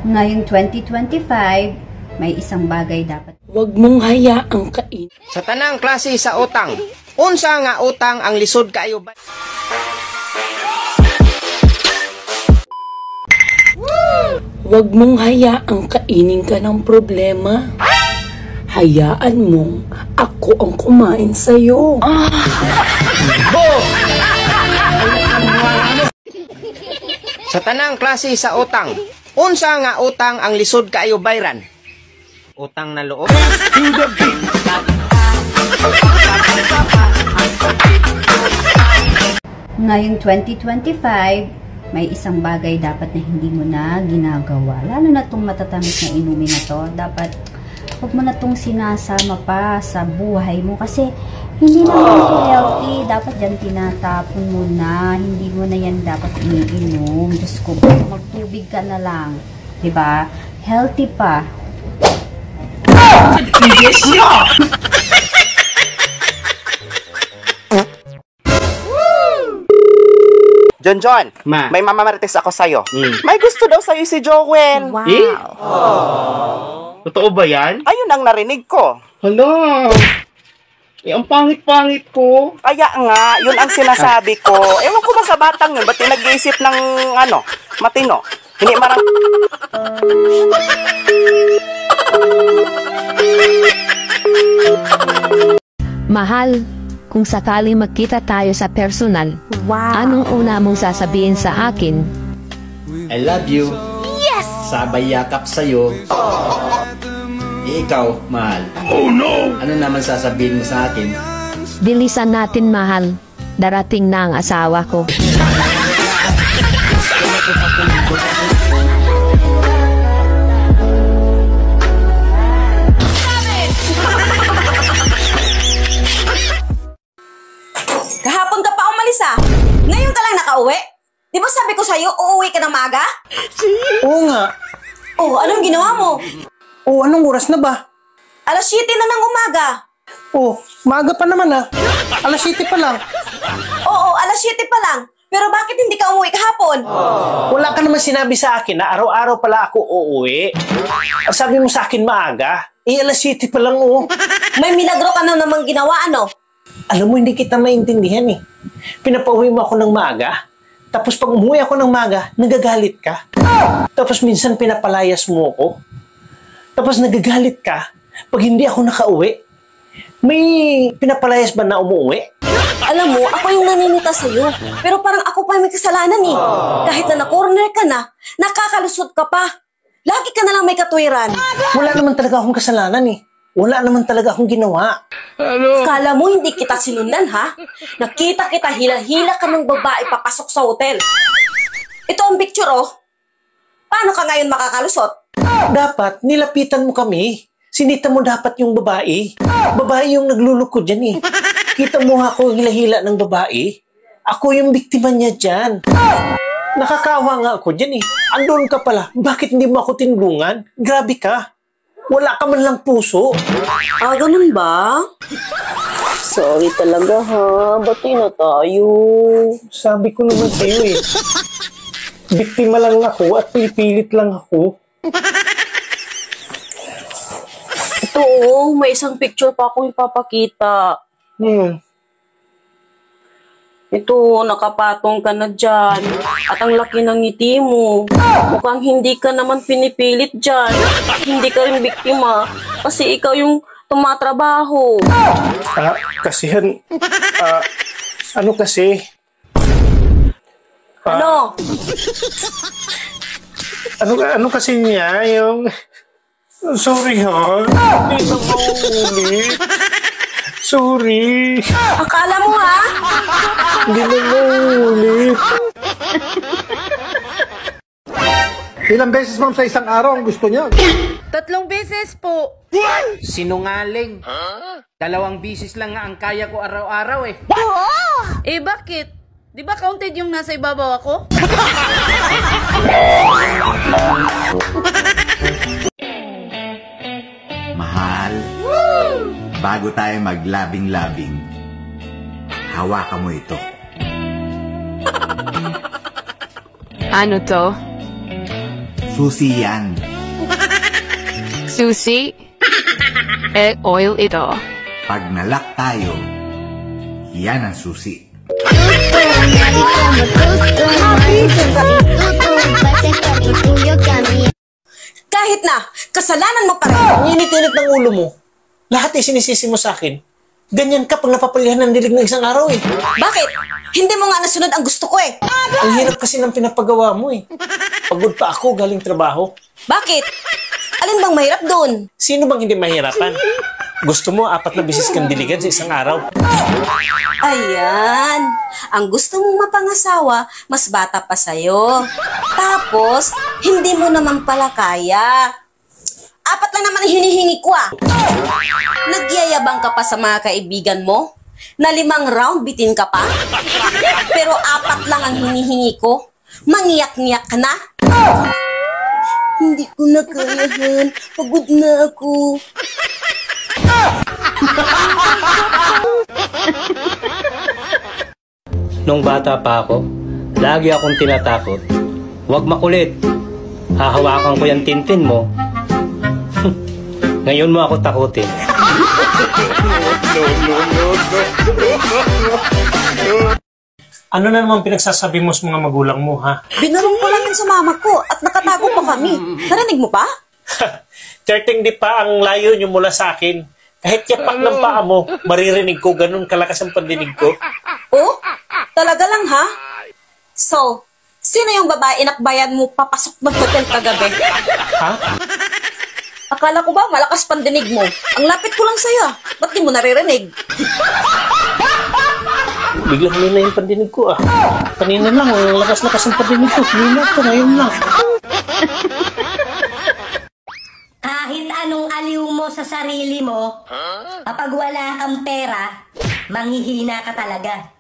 Ngayong 2025, may isang bagay dapat. Huwag mong hayaang kain. Sa tanang klase sa utang, unsa nga utang ang lisod kaayo ba? Huwag mong hayaang kainin ka ng problema. Hayaan mong ako ang kumain sa'yo. Sa tanang klase sa utang, unsa nga utang ang lisod kaayo bayran? Utang na loob? Ngayong 2025, may isang bagay dapat na hindi mo na ginagawa. Lalo na itong matatamis na inumin na to. Dapat, huwag mo na itong sinasama pa sa buhay mo. Kasi, hindi naman ito healthy. Dapat yan tinatapon mo na. Hindi mo na yan dapat iniinom. Diyos ko, magtubig ka na lang. Diba? Healthy pa. Yes, yeah! John, Ma. may mamamarites ako sa'yo. May gusto daw sa'yo si Jowen. Wow. Eh? Totoo ba yan? Ayun ang narinig ko. Hala! Eh, ang pangit-pangit ko. Kaya nga, yun ang sinasabi ko. Ewan ko ba sa batang yun, ba't nag-iisip ng, matino? Hindi marang... Mahal, kung sakaling magkita tayo sa personal, anong una mong sasabihin sa akin? I love you. Yes! Sabay yakap sa'yo. Ikaw, mahal. Oh no! Ano naman sasabihin mo sa akin? Bilisan natin, mahal. Darating na ang asawa ko. Kahapon ka pa umalis ah. Ngayon ka lang nakauwi? Di ba sabi ko sa'yo, uuwi ka ng maaga? Oo nga. Oh, anong ginawa mo? Oo, anong oras na ba? Alas 7 na ng umaga. Oo, maaga pa naman ah. Alas 7 pa lang. Oo, alas 7 pa lang. Pero bakit hindi ka umuwi kahapon? Wala ka naman sinabi sa akin na araw-araw pala ako uuwi. Sabi mo sa akin maaga. Alas 7 pa lang oh. May milagro ka na namang ginawa, ano? Alam mo, hindi kita maintindihan eh. Pinapauwi mo ako ng maaga. Tapos pag umuwi ako ng maaga, nagagalit ka. Tapos minsan pinapalayas mo ako. Tapos nagagalit ka pag hindi ako nakauwi. May pinapalayas ba na umuwi? Alam mo, ako yung naninita sa'yo. Pero parang ako pa may kasalanan eh. Kahit na na-corner ka na, nakakalusot ka pa. Lagi ka na lang may katwiran. Wala naman talaga akong kasalanan eh. Wala naman talaga akong ginawa. Kala mo hindi kita sinundan, ha? Nakita kita hila-hila ka ng babae papasok sa hotel. Ito ang picture, oh. Paano ka ngayon makakalusot? Dapat, nilapitan mo kami. Sinita mo dapat yung babae. Babae yung naglulukod dyan eh. Kita mo ako hila-hila ng babae. Ako yung biktima niya dyan. Nakakawa nga ako dyan eh. Andun ka pala. Bakit hindi mo ako tinulungan? Grabe ka. Wala ka man lang puso. Ah, ganun ba? Sorry talaga ha. Bati na tayo. Sabi ko naman sa'yo eh. Biktima lang ako at pinipilit lang ako. Ito oh, may isang picture pa akong ipapakita. Ito, nakapatong ka na dyan. At ang laki ng ngiti mo. Mukhang hindi ka naman pinipilit dyan. Hindi ka rin biktima. Kasi ikaw yung tumatrabaho. Kasi ano kasi? Ano? Ano kasi niya yung... Sorry ha. Hindi na mauulit. Sorry. Akala mo ha? Hindi na mauulit. Ilang beses ma'am sa isang araw ang gusto niya? 3 beses po. Sinungaling. 2 bisis lang nga ang kaya ko araw-araw eh. Eh bakit? Di ba counted yung nasa ibabaw ako? Mahal, bago tayo maglabing-labing, hawakan mo ito. Ano to? Susi yan. Susi? Oil ito. Pag nalak tayo, yan ang susi. Kahit na, kasalanan mo pa rin. Ang init-init ng ulo mo. Lahat ay sinisisi mo sa akin. Ganyan ka pag napapalihan ng dilig ng isang araw eh. Bakit? Hindi mo nga nasunod ang gusto ko eh. Ang hirap kasi ng pinapagawa mo eh. Pagod pa ako galing trabaho. Bakit? Alin bang mahirap doon? Sino bang hindi mahirapan? Gusto mo 4 na bisis kang diligan sa isang araw. Ayan. Ang gusto mong mapangasawa, mas bata pa sa'yo. Tapos, hindi mo naman pala kaya. 4 lang naman ang hinihingi ko ah. Nagyayabang ka pa sa mga kaibigan mo? Na 5 round bitin ka pa? Pero 4 lang ang hinihingi ko? Mangiyak-ngiyak ka na? Hindi ko na kayahan. Pagod na ako. Nung bata pa ako, lagi akong tinatakot. Huwag makulit. Hahawakan ko yung tintin mo. Ngayon mo ako takutin. Ano na naman pinagsasabi mo sa mga magulang mo, ha? Binurong ko lang yun sa mama ko at nakatago pa kami. Narinig mo pa? 13 di pa ang layo nyo mula sa akin. Kahit yapak ng paa mo, maririnig ko, ganun kalakas ang pandinig ko. Oh? Talaga lang ha? So, sino yung babae inakbayan mo papasok ng hotel kagabi? Ha? Akala ko ba malakas pandinig mo? Ang lapit ko lang sa'yo. Ba't di mo naririnig? Biglang humina yung pandinig ko ah. Kanina lang, ang lakas-lakas ang pandinig ko. Humina ko, ngayon lang. Kahit anong aliw mo sa sarili mo, kapag wala kang pera, manghihina ka talaga.